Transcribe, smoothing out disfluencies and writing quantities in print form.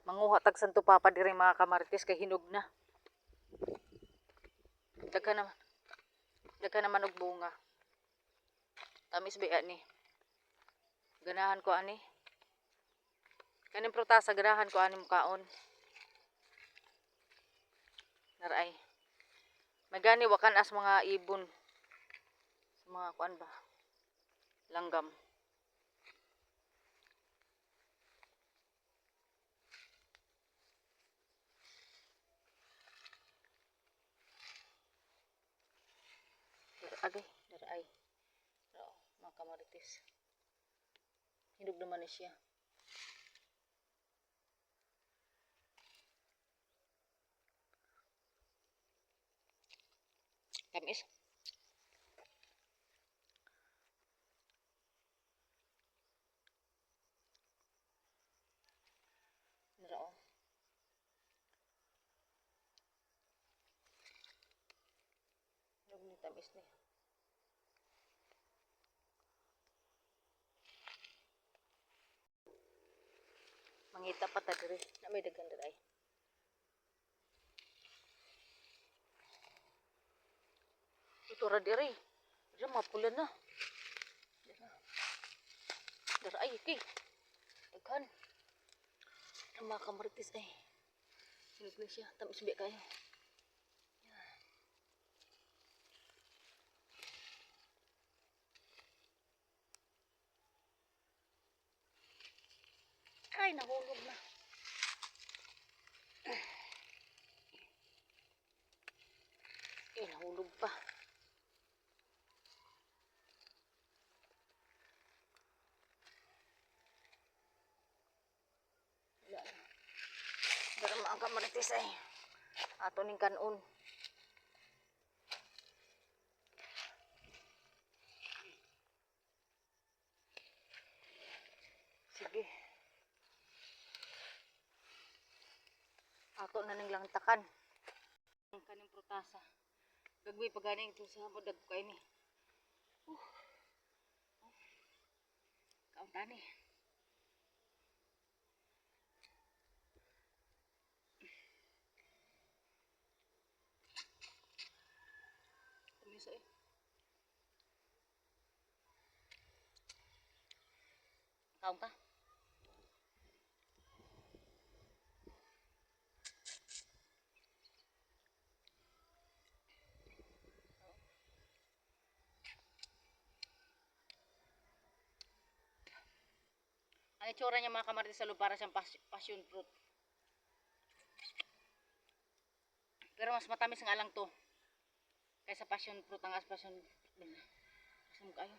Manguha tag santo papa diri mga kamarites kay hinog na. Daghan naman og bunga. Tamis ba ni? Ganahan ko ani. Kaning prutas ganahan ko ani mukaon. Naray. Magani wakan as mga ibon. Sa mga kuan ba? Langgam. Agay, daray. Oo, mga kamarites. Hinog naman ni siya. Tamis. Naro. Hinog ni tamis ni. Mangita pa ta diri. Na may daghan diri. Ito ra diri. Diyan mapula na. Diri ay kay. Daghan. Ang mga kamarites ay. Hinog na siya. Tamis ba kayo? Ay, nahulog na. Nahulog pa. Pero mga kamarites ay ato ning kanon. Sige. Ato na ning langtakan. Ang kaning prutasa. Gagway paganing ito sa hamod dag kay ni. Kauntani. Tumiso eh. Kaon ka? Ang itsura niya mga kamarites sa loob para siyang passion fruit. Pero mas matamis nga lang to. Kaysa passion fruit ang as passion fruit. Kayo.